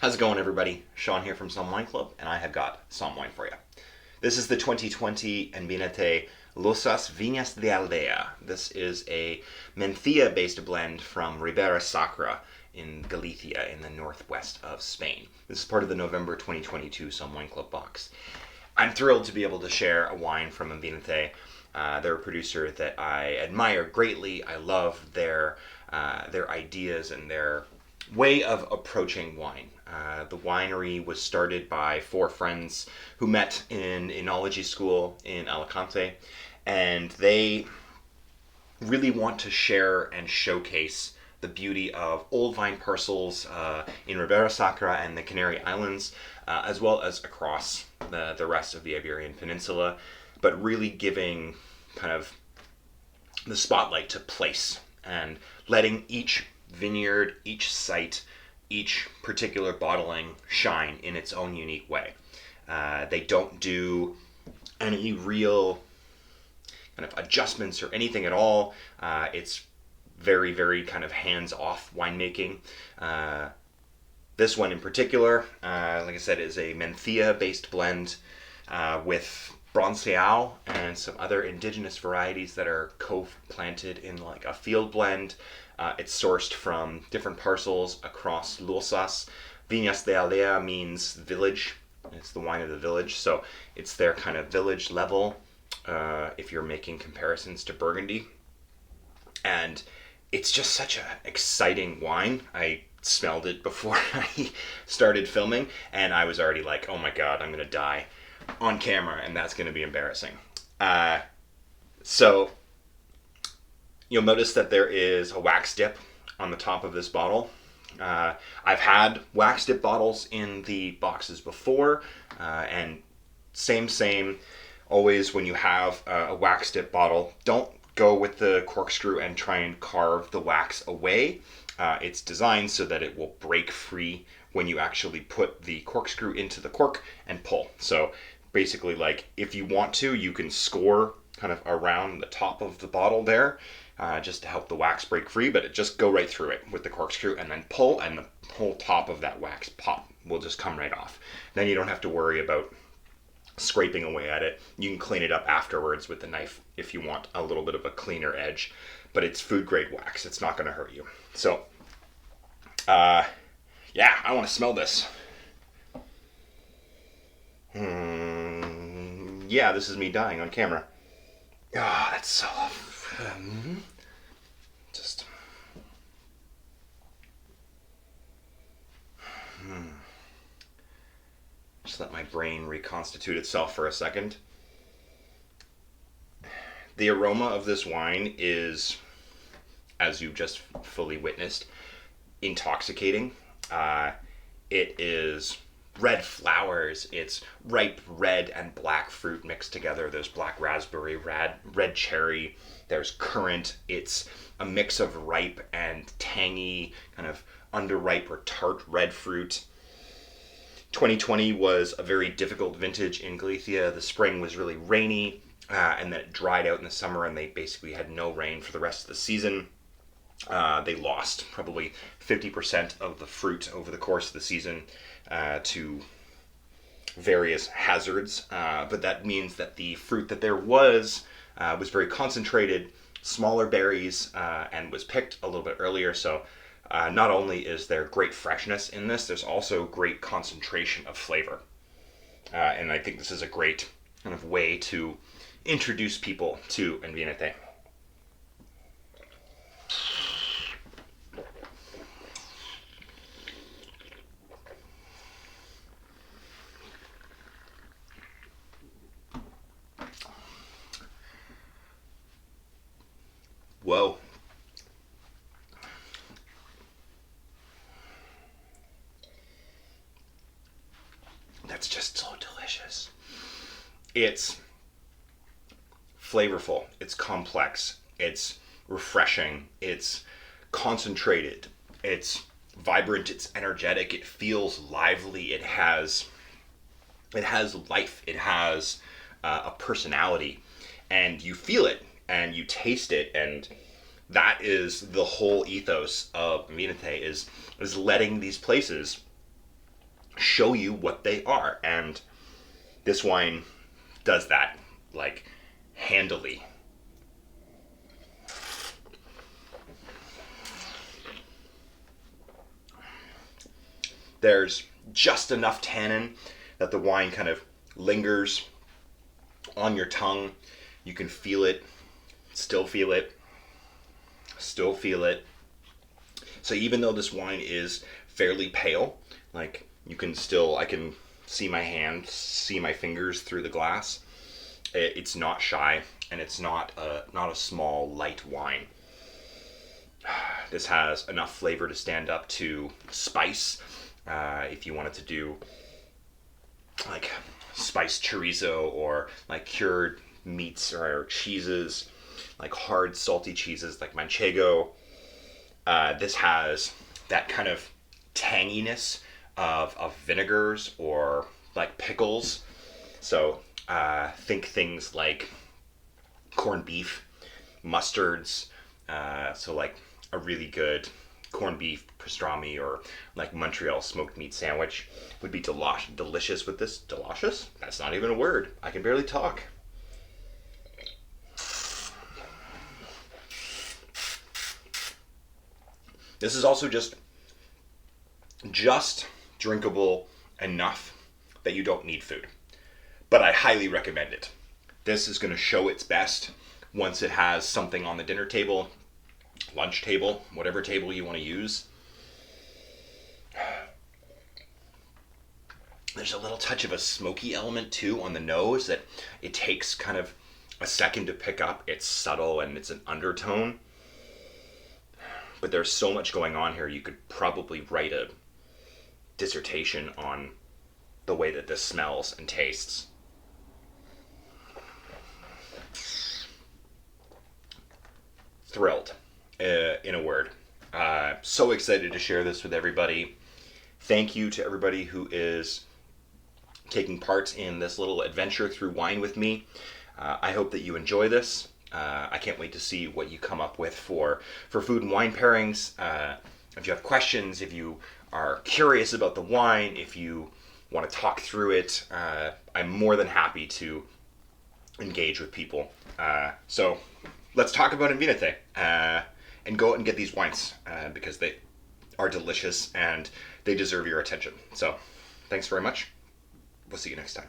How's it going, everybody? Sean here from Somm Wine Club, and I have got Somm wine for you. This is the 2020 Envínate Lousas Viñas de Aldea. This is a Mencía-based blend from Ribeira, Sacra in Galicia in the northwest of Spain. This is part of the November 2022 Somm Wine Club box. I'm thrilled to be able to share a wine from Envínate. They're a producer that I admire greatly. I love their ideas and their way of approaching wine. The winery was started by four friends who met in enology school in Alicante, and they really want to share and showcase the beauty of old vine parcels in Ribeira Sacra and the Canary Islands, as well as across the rest of the Iberian Peninsula, but really giving kind of the spotlight to place and letting each vineyard, each site, each particular bottling shine in its own unique way. They don't do any real kind of adjustments or anything at all. It's very, very kind of hands-off winemaking. This one in particular, like I said, is a Mencía-based blend with Bronceau and some other indigenous varieties that are co-planted in like a field blend. It's sourced from different parcels across Lousas. Viñas de Aldea means village. It's the wine of the village, so it's their kind of village level if you're making comparisons to Burgundy. And it's just such an exciting wine. I smelled it before I started filming, and I was already like, oh my god, I'm going to die on camera, and that's going to be embarrassing. So you'll notice that there is a wax dip on the top of this bottle. I've had wax dip bottles in the boxes before, and same. Always when you have a wax dip bottle, don't go with the corkscrew and try and carve the wax away. It's designed so that it will break free when you actually put the corkscrew into the cork and pull. So basically, like, if you want to, you can score kind of around the top of the bottle there, just to help the wax break free, but it just go right through it with the corkscrew and then pull, and the whole top of that wax pop will just come right off. Then you don't have to worry about scraping away at it. You can clean it up afterwards with the knife if you want a little bit of a cleaner edge, but it's food grade wax. It's not going to hurt you. So, yeah, I want to smell this. Yeah, this is me dying on camera. Ah, that's so... just... Just let my brain reconstitute itself for a second. The aroma of this wine is, as you just fully witnessed, intoxicating. It is red flowers. It's ripe red and black fruit mixed together. There's black raspberry, red cherry. There's currant. It's a mix of ripe and tangy, kind of underripe or tart red fruit. 2020 was a very difficult vintage in Galicia. The spring was really rainy, and then it dried out in the summer, and they basically had no rain for the rest of the season. They lost probably 50% of the fruit over the course of the season to various hazards, but that means that the fruit that there was very concentrated, smaller berries, and was picked a little bit earlier. So not only is there great freshness in this, there's also great concentration of flavor. And I think this is a great kind of way to introduce people to Envínate. Whoa. That's just so delicious. It's flavorful, it's complex, it's refreshing, it's concentrated, it's vibrant, it's energetic, it feels lively, it has life, it has a personality, and you feel it and you taste it, and that is the whole ethos of Envínate, is letting these places show you what they are. And this wine does that, like, handily. There's just enough tannin that the wine kind of lingers on your tongue. You can feel it, still feel it, still feel it. So even though this wine is fairly pale, like, you can still, I can see my hand, see my fingers through the glass. It's not shy, and it's not a small, light wine. This has enough flavor to stand up to spice. If you wanted to do like spiced chorizo, or like cured meats or cheeses, like hard salty cheeses like manchego, this has that kind of tanginess of vinegars or like pickles. So think things like corned beef, mustards, so like a really good corned beef pastrami or like Montreal smoked meat sandwich would be delicious with this. Delicious? That's not even a word. I can barely talk. This is also just drinkable enough that you don't need food. But I highly recommend it. This is going to show its best once it has something on the dinner table, lunch table, whatever table you want to use. There's a little touch of a smoky element too on the nose that it takes kind of a second to pick up. It's subtle and it's an undertone. But there's so much going on here, you could probably write a dissertation on the way that this smells and tastes. Thrilled, in a word. So excited to share this with everybody. Thank you to everybody who is taking part in this little adventure through wine with me. I hope that you enjoy this. I can't wait to see what you come up with for food and wine pairings. If you have questions, if you are curious about the wine, if you want to talk through it, I'm more than happy to engage with people. So let's talk about Envínate and go out and get these wines because they are delicious and they deserve your attention. So thanks very much. We'll see you next time.